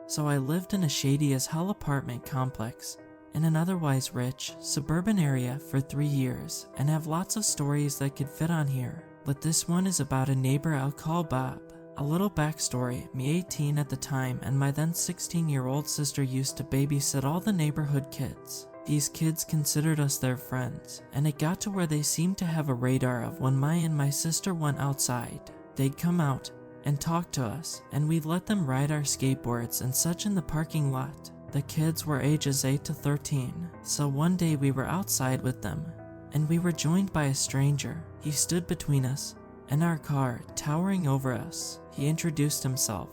so I lived in a shady as hell apartment complex in an otherwise rich, suburban area for 3 years, and have lots of stories that could fit on here, but this one is about a neighbor I'll call Bob. A little backstory, me 18 at the time and my then 16-year-old sister used to babysit all the neighborhood kids. These kids considered us their friends, and it got to where they seemed to have a radar of when my sister went outside. They'd come out and talk to us, and we'd let them ride our skateboards and such in the parking lot. The kids were ages 8 to 13, so one day we were outside with them, and we were joined by a stranger. He stood between us and our car, towering over us. He introduced himself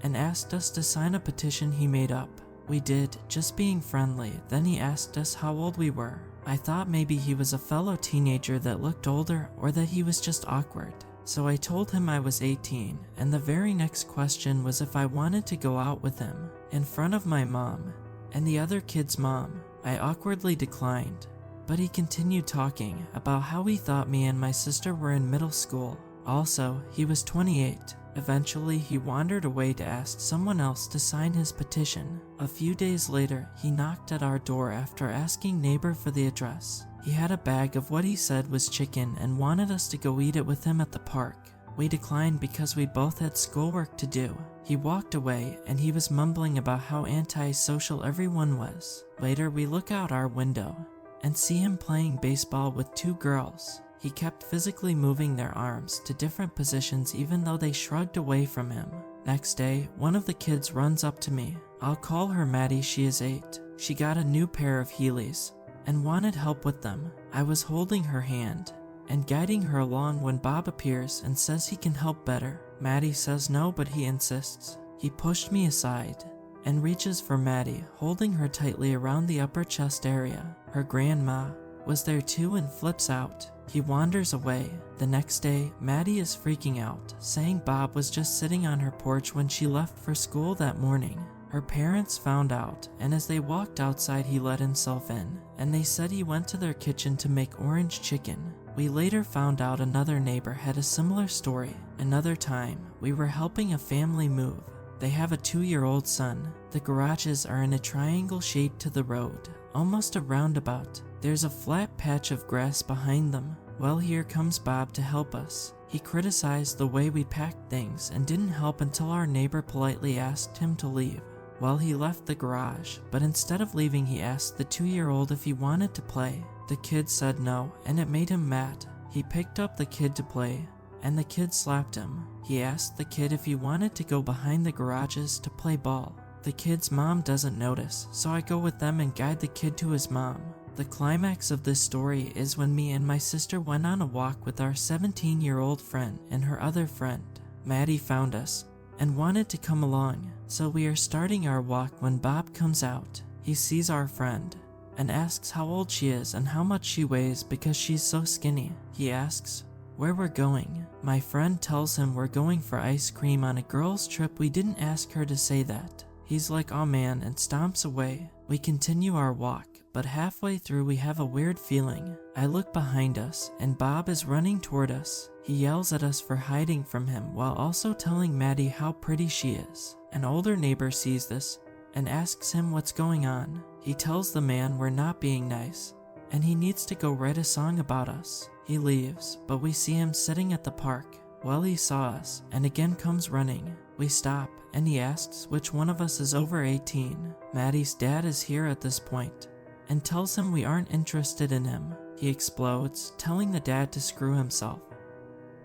and asked us to sign a petition he made up. We did, just being friendly. Then he asked us how old we were. I thought maybe he was a fellow teenager that looked older or that he was just awkward. So I told him I was 18, and the very next question was if I wanted to go out with him, in front of my mom and the other kid's mom. I awkwardly declined, but he continued talking about how he thought me and my sister were in middle school. Also, he was 28. Eventually, he wandered away to ask someone else to sign his petition. A few days later, he knocked at our door after asking neighbor for the address. He had a bag of what he said was chicken and wanted us to go eat it with him at the park. We declined because we both had schoolwork to do. He walked away and he was mumbling about how antisocial everyone was. Later, we look out our window and see him playing baseball with 2 girls. He kept physically moving their arms to different positions even though they shrugged away from him. Next day, one of the kids runs up to me. I'll call her Maddie, she is 8. She got a new pair of Heelys and wanted help with them. I was holding her hand and guiding her along when Bob appears and says he can help better. Maddie says no, but he insists. He pushed me aside and reaches for Maddie, holding her tightly around the upper chest area. Her grandma was there too and flips out. He wanders away. The next day, Maddie is freaking out, saying Bob was just sitting on her porch when she left for school that morning. Her parents found out, and as they walked outside he let himself in, and they said he went to their kitchen to make orange chicken. We later found out another neighbor had a similar story. Another time, we were helping a family move. They have a 2-year-old son. The garages are in a triangle shape to the road, almost a roundabout. There's a flat patch of grass behind them. Well, here comes Bob to help us. He criticized the way we packed things and didn't help until our neighbor politely asked him to leave. Well, he left the garage, but instead of leaving he asked the 2-year-old if he wanted to play. The kid said no, and it made him mad. He picked up the kid to play, and the kid slapped him. He asked the kid if he wanted to go behind the garages to play ball. The kid's mom doesn't notice, so I go with them and guide the kid to his mom. The climax of this story is when me and my sister went on a walk with our 17-year-old friend and her other friend. Maddie found us and wanted to come along, so we are starting our walk when Bob comes out. He sees our friend and asks how old she is and how much she weighs because she's so skinny. He asks where we're going. My friend tells him we're going for ice cream on a girls' trip. We didn't ask her to say that. He's like, "Oh man," and stomps away. We continue our walk, but halfway through we have a weird feeling. I look behind us and Bob is running toward us. He yells at us for hiding from him while also telling Maddie how pretty she is. An older neighbor sees this and asks him what's going on. He tells the man we're not being nice and he needs to go write a song about us. He leaves, but we see him sitting at the park. Well, he saw us and again comes running. We stop and he asks which one of us is over 18. Maddie's dad is here at this point and tells him we aren't interested in him. He explodes, telling the dad to screw himself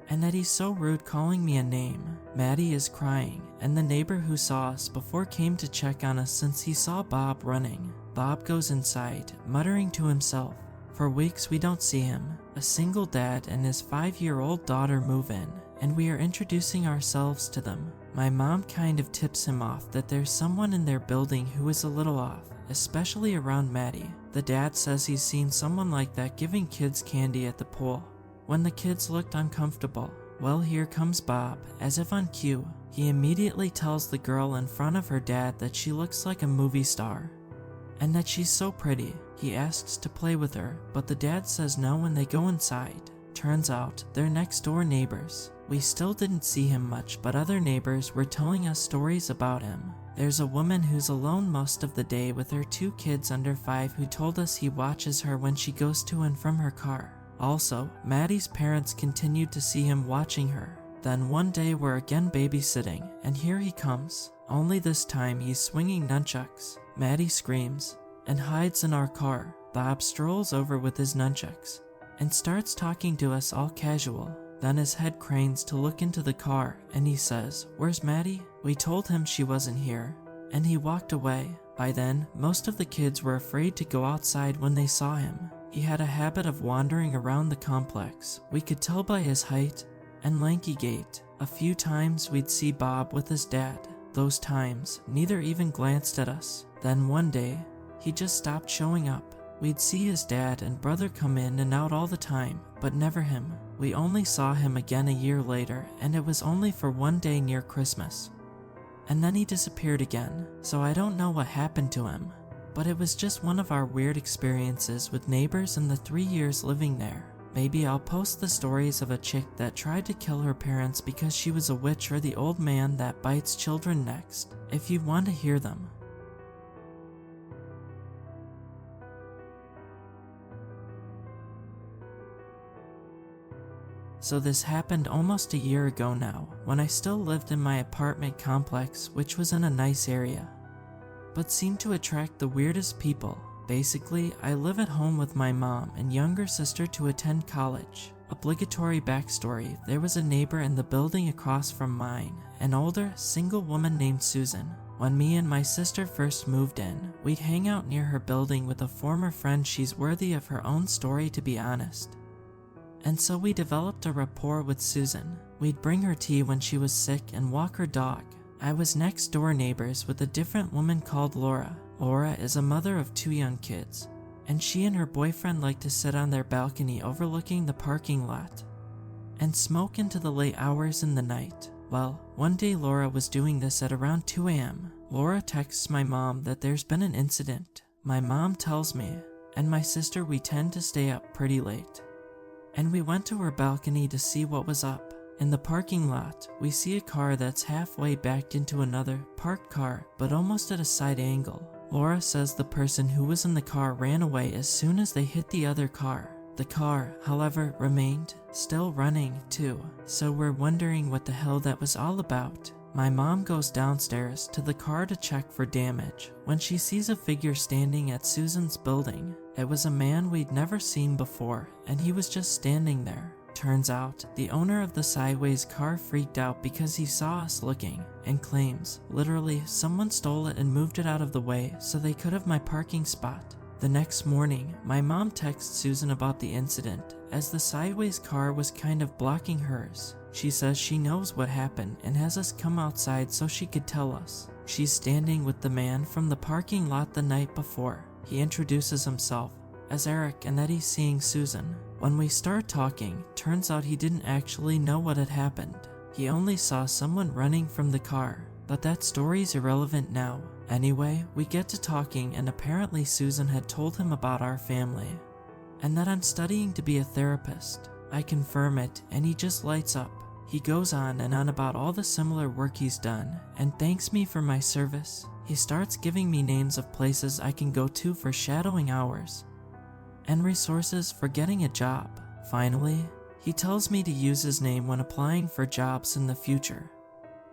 and that he's so rude calling me a name. Maddie is crying, and the neighbor who saw us before came to check on us since he saw Bob running. Bob goes inside, muttering to himself. For weeks we don't see him. A single dad and his 5-year-old daughter move in, and we are introducing ourselves to them. My mom kind of tips him off that there's someone in their building who is a little off, especially around Maddie. The dad says he's seen someone like that giving kids candy at the pool when the kids looked uncomfortable. Well, here comes Bob, as if on cue. He immediately tells the girl in front of her dad that she looks like a movie star and that she's so pretty. He asks to play with her, but the dad says no when they go inside. Turns out they're next door neighbors. We still didn't see him much, but other neighbors were telling us stories about him. There's a woman who's alone most of the day with her 2 kids under 5 who told us he watches her when she goes to and from her car. Also, Maddie's parents continued to see him watching her. Then one day we're again babysitting, and here he comes. Only this time he's swinging nunchucks. Maddie screams and hides in our car. Bob strolls over with his nunchucks and starts talking to us all casual. Then his head cranes to look into the car and he says, "Where's Maddie?" We told him she wasn't here, and he walked away. By then, most of the kids were afraid to go outside when they saw him. He had a habit of wandering around the complex. We could tell by his height and lanky gait. A few times we'd see Bob with his dad. Those times, neither even glanced at us. Then one day, he just stopped showing up. We'd see his dad and brother come in and out all the time, but never him. We only saw him again a year later, and it was only for one day near Christmas. And then he disappeared again, so I don't know what happened to him. But it was just one of our weird experiences with neighbors in the 3 years living there. Maybe I'll post the stories of a chick that tried to kill her parents because she was a witch, or the old man that bites children next, if you want to hear them. So this happened almost a year ago now, when I still lived in my apartment complex, which was in a nice area, but seemed to attract the weirdest people. Basically, I live at home with my mom and younger sister to attend college. Obligatory backstory: there was a neighbor in the building across from mine, an older, single woman named Susan. When me and my sister first moved in, we'd hang out near her building with a former friend. She's worthy of her own story, to be honest. And so we developed a rapport with Susan. We'd bring her tea when she was sick and walk her dog. I was next door neighbors with a different woman called Laura. Laura is a mother of 2 young kids, and she and her boyfriend like to sit on their balcony overlooking the parking lot and smoke into the late hours in the night. Well, one day Laura was doing this at around 2 a.m. Laura texts my mom that there's been an incident. My mom tells me and my sister we tend to stay up pretty late, and we went to her balcony to see what was up. In the parking lot, we see a car that's halfway backed into another parked car, but almost at a side angle. Laura says the person who was in the car ran away as soon as they hit the other car. The car, however, remained still running too, so we're wondering what the hell that was all about. My mom goes downstairs to the car to check for damage when she sees a figure standing at Susan's building. It was a man we'd never seen before, and he was just standing there. Turns out, the owner of the sideways car freaked out because he saw us looking, and claims, literally, someone stole it and moved it out of the way so they could have my parking spot. The next morning, my mom texts Susan about the incident, as the sideways car was kind of blocking hers. She says she knows what happened and has us come outside so she could tell us. She's standing with the man from the parking lot the night before. He introduces himself as Eric and that he's seeing Susan. When we start talking, turns out he didn't actually know what had happened. He only saw someone running from the car, but that story's irrelevant now. Anyway, we get to talking, and apparently Susan had told him about our family and that I'm studying to be a therapist. I confirm it, and he just lights up. He goes on and on about all the similar work he's done and thanks me for my service. He starts giving me names of places I can go to for shadowing hours and resources for getting a job. Finally, he tells me to use his name when applying for jobs in the future,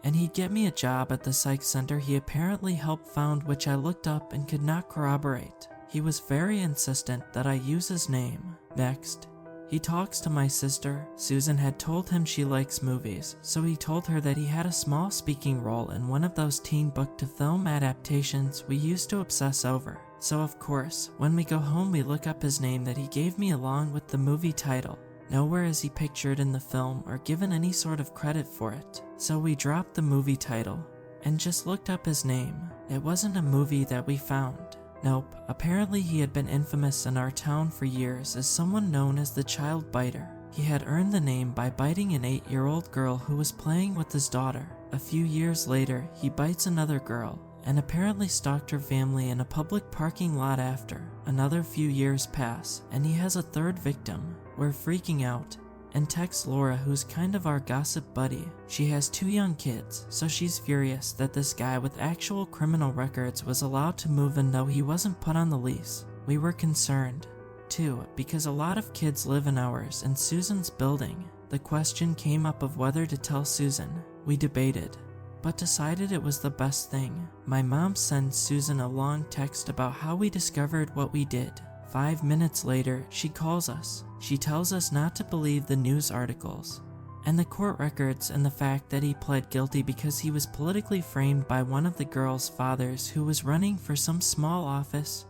and he'd get me a job at the psych center he apparently helped found, which I looked up and could not corroborate. He was very insistent that I use his name. Next, he talks to my sister. Susan had told him she likes movies, so he told her that he had a small speaking role in one of those teen book to film adaptations we used to obsess over. So of course, when we go home we look up his name that he gave me along with the movie title. Nowhere is he pictured in the film or given any sort of credit for it. So we dropped the movie title and just looked up his name. It wasn't a movie that we found. Nope, apparently he had been infamous in our town for years as someone known as the child biter. He had earned the name by biting an 8-year-old girl who was playing with his daughter. A few years later, he bites another girl and apparently stalked her family in a public parking lot after. Another few years pass, and he has a third victim. We're freaking out, and texts Laura, who's kind of our gossip buddy. She has 2 young kids, so she's furious that this guy with actual criminal records was allowed to move in though he wasn't put on the lease. We were concerned, too, because a lot of kids live in ours and Susan's building. The question came up of whether to tell Susan. We debated, but decided it was the best thing. My mom sends Susan a long text about how we discovered what we did. 5 minutes later, she calls us. She tells us not to believe the news articles and the court records and the fact that he pled guilty because he was politically framed by one of the girl's fathers who was running for some small office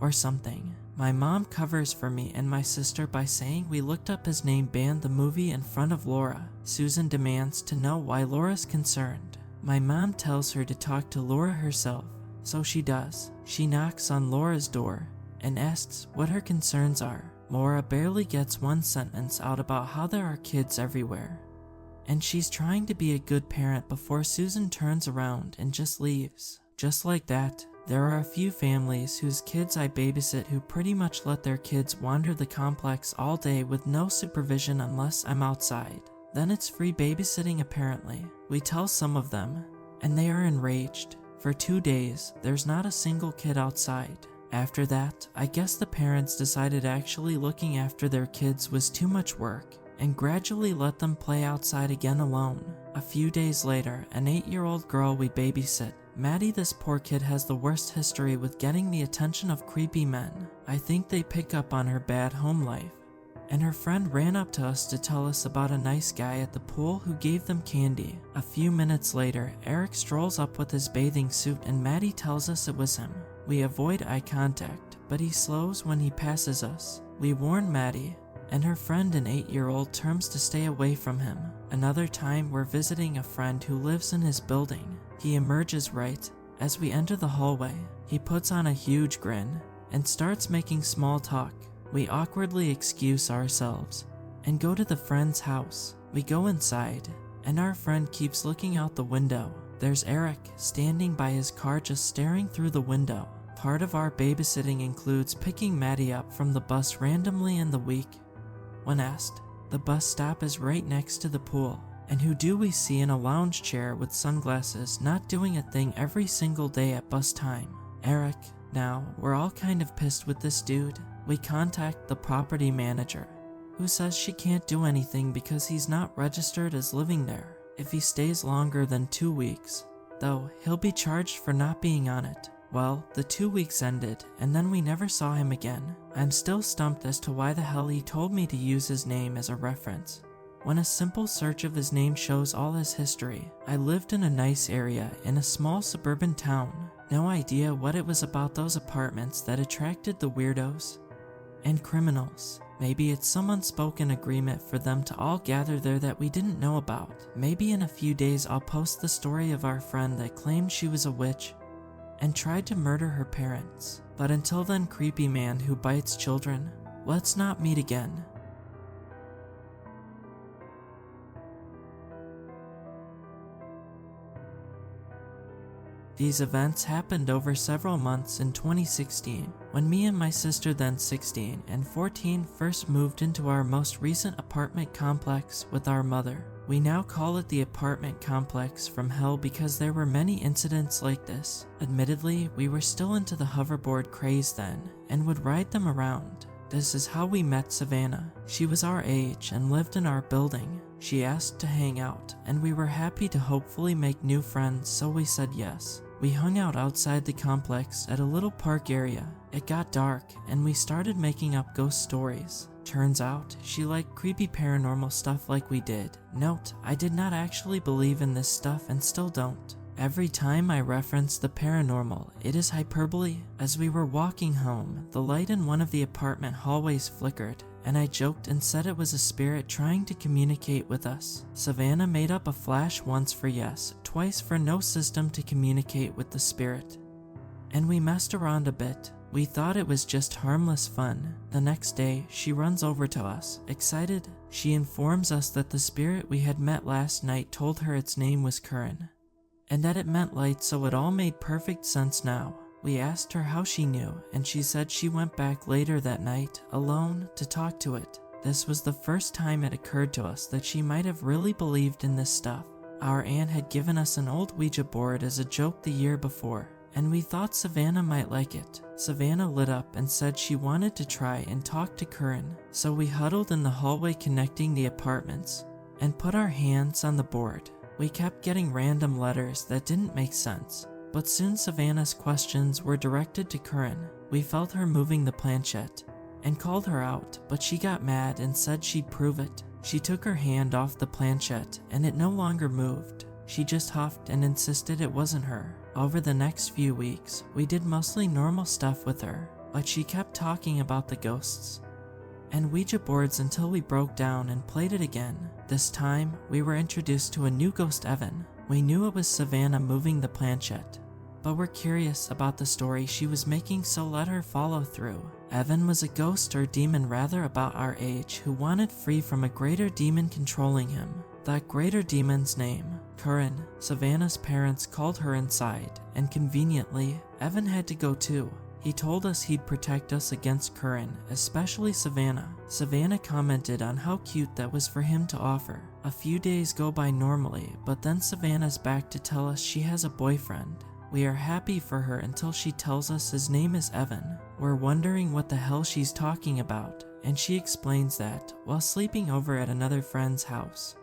or something. My mom covers for me and my sister by saying we looked up his name, banned the movie in front of Laura. Susan demands to know why Laura's concerned. My mom tells her to talk to Laura herself, so she does. She knocks on Laura's door and asks what her concerns are. Laura barely gets one sentence out about how there are kids everywhere, and she's trying to be a good parent before Susan turns around and just leaves. Just like that, there are a few families whose kids I babysit who pretty much let their kids wander the complex all day with no supervision unless I'm outside. Then it's free babysitting apparently. We tell some of them, and they are enraged. For 2 days, there's not a single kid outside. After that, I guess the parents decided actually looking after their kids was too much work, and gradually let them play outside again alone. A few days later, an 8-year-old girl we babysit, Maddie, this poor kid has the worst history with getting the attention of creepy men. I think they pick up on her bad home life, and her friend ran up to us to tell us about a nice guy at the pool who gave them candy. A few minutes later, Eric strolls up with his bathing suit and Maddie tells us it was him. We avoid eye contact, but he slows when he passes us. We warn Maddie, and her friend, an 8-year-old, turns to stay away from him. Another time, we're visiting a friend who lives in his building. He emerges right as we enter the hallway. He puts on a huge grin and starts making small talk. We awkwardly excuse ourselves and go to the friend's house. We go inside, and our friend keeps looking out the window. There's Eric standing by his car just staring through the window. Part of our babysitting includes picking Maddie up from the bus randomly in the week. When asked, the bus stop is right next to the pool. And who do we see in a lounge chair with sunglasses, not doing a thing every single day at bus time? Eric. Now, we're all kind of pissed with this dude. We contact the property manager, who says she can't do anything because he's not registered as living there. If he stays longer than 2 weeks, though, he'll be charged for not being on it. Well, the 2 weeks ended, and then we never saw him again. I'm still stumped as to why the hell he told me to use his name as a reference, when a simple search of his name shows all his history. I lived in a nice area in a small suburban town. No idea what it was about those apartments that attracted the weirdos and criminals. Maybe it's some unspoken agreement for them to all gather there that we didn't know about. Maybe in a few days I'll post the story of our friend that claimed she was a witch and tried to murder her parents. But until then, creepy man who bites children, let's not meet again. These events happened over several months in 2016, when me and my sister, then 16 and 14, first moved into our most recent apartment complex with our mother. We now call it the apartment complex from hell because there were many incidents like this. Admittedly, we were still into the hoverboard craze then, and would ride them around. This is how we met Savannah. She was our age and lived in our building. She asked to hang out, and we were happy to hopefully make new friends, so we said yes. We hung out outside the complex at a little park area. It got dark, and we started making up ghost stories. Turns out, she liked creepy paranormal stuff like we did. Note, I did not actually believe in this stuff and still don't. Every time I reference the paranormal, it is hyperbole. As we were walking home, the light in one of the apartment hallways flickered, and I joked and said it was a spirit trying to communicate with us. Savannah made up a flash once for yes, twice for no system to communicate with the spirit. And we messed around a bit. We thought it was just harmless fun. The next day, she runs over to us, excited. She informs us that the spirit we had met last night told her its name was Curran, and that it meant light, so it all made perfect sense now. We asked her how she knew, and she said she went back later that night, alone, to talk to it. This was the first time it occurred to us that she might have really believed in this stuff. Our aunt had given us an old Ouija board as a joke the year before, and we thought Savannah might like it. Savannah lit up and said she wanted to try and talk to Curran, so we huddled in the hallway connecting the apartments and put our hands on the board. We kept getting random letters that didn't make sense, but soon Savannah's questions were directed to Curran. We felt her moving the planchette and called her out, but she got mad and said she'd prove it. She took her hand off the planchette and it no longer moved. She just huffed and insisted it wasn't her. Over the next few weeks, we did mostly normal stuff with her, but she kept talking about the ghosts and Ouija boards until we broke down and played it again. This time, we were introduced to a new ghost, Evan. We knew it was Savannah moving the planchette, but we're curious about the story she was making, so let her follow through. Evan was a ghost or demon rather about our age who wanted free from a greater demon controlling him. That greater demon's name, Curran. Savannah's parents called her inside, and conveniently, Evan had to go too. He told us he'd protect us against Curran, especially Savannah. Savannah commented on how cute that was for him to offer. A few days go by normally, but then Savannah's back to tell us she has a boyfriend. We are happy for her until she tells us his name is Evan. We're wondering what the hell she's talking about, and she explains that, while sleeping over at another friend's house,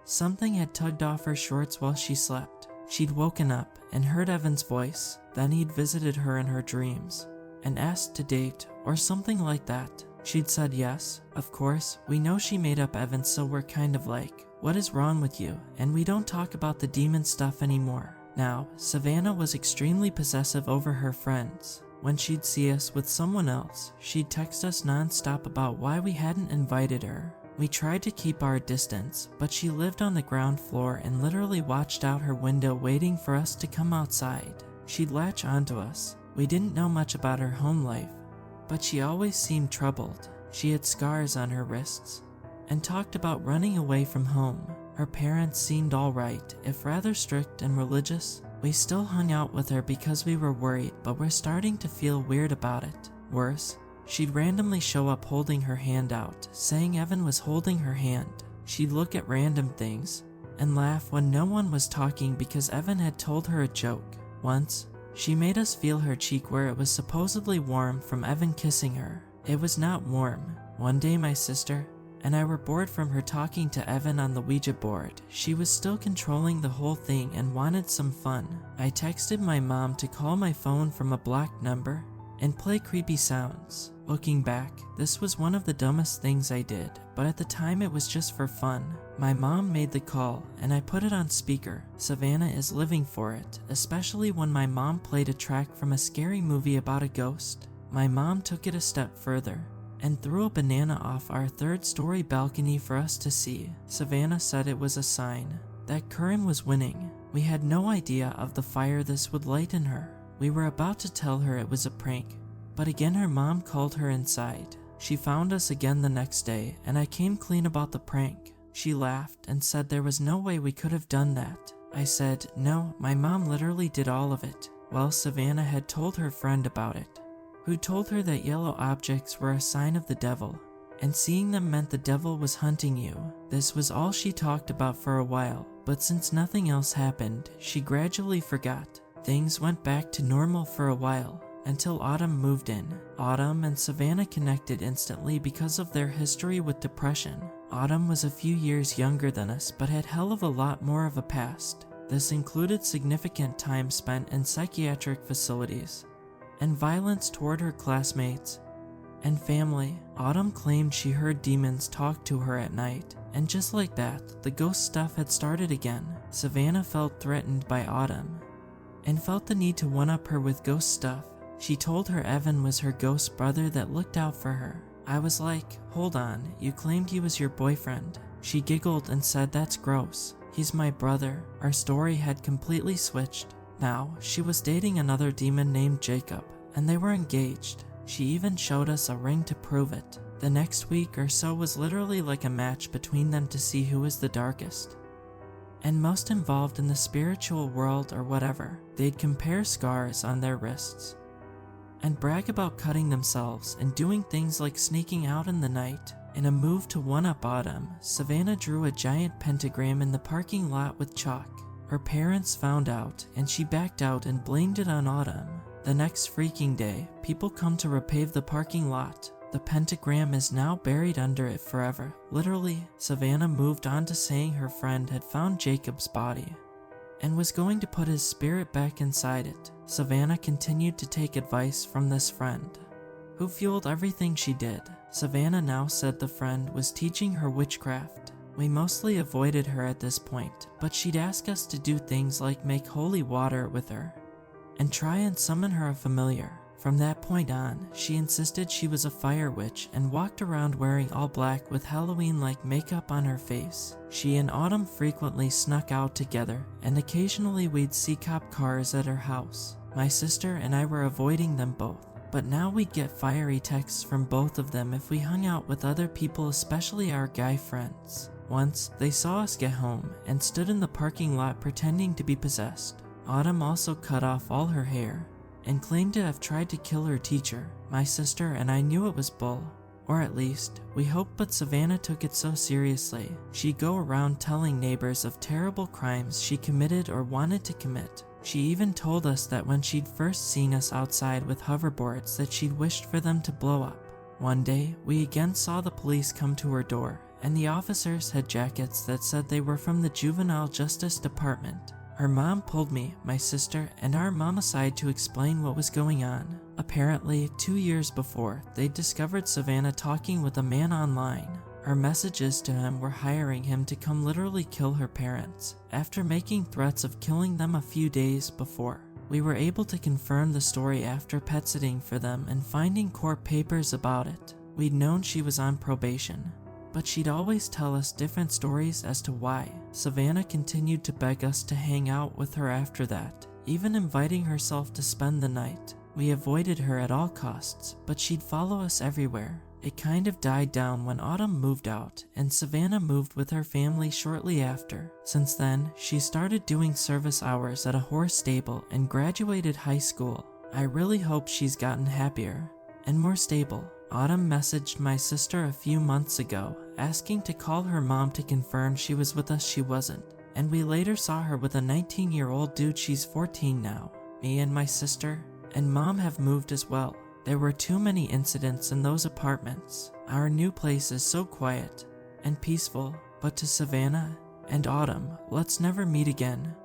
something had tugged off her shorts while she slept. She'd woken up and heard Evan's voice, then he'd visited her in her dreams and asked to date or something like that. She'd said yes. Of course, we know she made up Evan, so we're kind of like, what is wrong with you? And we don't talk about the demon stuff anymore. Now, Savannah was extremely possessive over her friends. When she'd see us with someone else, she'd text us non-stop about why we hadn't invited her. We tried to keep our distance, but she lived on the ground floor and literally watched out her window waiting for us to come outside. She'd latch onto us. We didn't know much about her home life, but she always seemed troubled. She had scars on her wrists and talked about running away from home. Her parents seemed alright, if rather strict and religious. We still hung out with her because we were worried, but we're starting to feel weird about it. Worse, she'd randomly show up holding her hand out, saying Evan was holding her hand. She'd look at random things and laugh when no one was talking because Evan had told her a joke. Once, she made us feel her cheek where it was supposedly warm from Evan kissing her. It was not warm. One day my sister and I were bored from her talking to Evan on the Ouija board. She was still controlling the whole thing and wanted some fun. I texted my mom to call my phone from a blocked number and play creepy sounds. Looking back, this was one of the dumbest things I did, but at the time it was just for fun. My mom made the call and I put it on speaker. Savannah is living for it, especially when my mom played a track from a scary movie about a ghost. My mom took it a step further and threw a banana off our third-story balcony for us to see. Savannah said it was a sign that Curran was winning. We had no idea of the fire this would light in her. We were about to tell her it was a prank, but again her mom called her inside. She found us again the next day, and I came clean about the prank. She laughed and said there was no way we could have done that. I said, no, my mom literally did all of it. Well, Savannah had told her friend about it, who told her that yellow objects were a sign of the devil, and seeing them meant the devil was hunting you. This was all she talked about for a while, but since nothing else happened, she gradually forgot. Things went back to normal for a while, until Autumn moved in. Autumn and Savannah connected instantly because of their history with depression. Autumn was a few years younger than us, but had hell of a lot more of a past. This included significant time spent in psychiatric facilities, and violence toward her classmates and family. Autumn claimed she heard demons talk to her at night, and just like that, the ghost stuff had started again. Savannah felt threatened by Autumn and felt the need to one-up her with ghost stuff. She told her Evan was her ghost brother that looked out for her. I was like, hold on, you claimed he was your boyfriend. She giggled and said that's gross. He's my brother. Our story had completely switched. Now, she was dating another demon named Jacob, and they were engaged. She even showed us a ring to prove it. The next week or so was literally like a match between them to see who was the darkest and most involved in the spiritual world or whatever. They'd compare scars on their wrists and brag about cutting themselves and doing things like sneaking out in the night. In a move to one-up Autumn, Savannah drew a giant pentagram in the parking lot with chalk. Her parents found out, and she backed out and blamed it on Autumn. The next freaking day, people come to repave the parking lot. The pentagram is now buried under it forever. Literally, Savannah moved on to saying her friend had found Jacob's body and was going to put his spirit back inside it. Savannah continued to take advice from this friend, who fueled everything she did. Savannah now said the friend was teaching her witchcraft. We mostly avoided her at this point, but she'd ask us to do things like make holy water with her and try and summon her a familiar. From that point on, she insisted she was a fire witch and walked around wearing all black with Halloween-like makeup on her face. She and Autumn frequently snuck out together, and occasionally we'd see cop cars at her house. My sister and I were avoiding them both, but now we'd get fiery texts from both of them if we hung out with other people, especially our guy friends. Once, they saw us get home and stood in the parking lot pretending to be possessed. Autumn also cut off all her hair and claimed to have tried to kill her teacher. My sister and I knew it was bull, or at least we hoped, but Savannah took it so seriously. She'd go around telling neighbors of terrible crimes she committed or wanted to commit. She even told us that when she'd first seen us outside with hoverboards that she'd wished for them to blow up. One day, we again saw the police come to her door, and the officers had jackets that said they were from the Juvenile Justice Department. Her mom pulled me, my sister, and our mom aside to explain what was going on. Apparently, 2 years before, they'd discovered Savannah talking with a man online. Her messages to him were hiring him to come literally kill her parents, after making threats of killing them a few days before. We were able to confirm the story after pet sitting for them and finding court papers about it. We'd known she was on probation, but she'd always tell us different stories as to why. Savannah continued to beg us to hang out with her after that, even inviting herself to spend the night. We avoided her at all costs, but she'd follow us everywhere. It kind of died down when Autumn moved out, and Savannah moved with her family shortly after. Since then, she started doing service hours at a horse stable and graduated high school. I really hope she's gotten happier and more stable. Autumn messaged my sister a few months ago, asking to call her mom to confirm she was with us. She wasn't, and we later saw her with a 19-year-old dude. She's 14 now. Me and my sister and mom have moved as well. There were too many incidents in those apartments. Our new place is so quiet and peaceful, but to Savannah and Autumn, let's never meet again.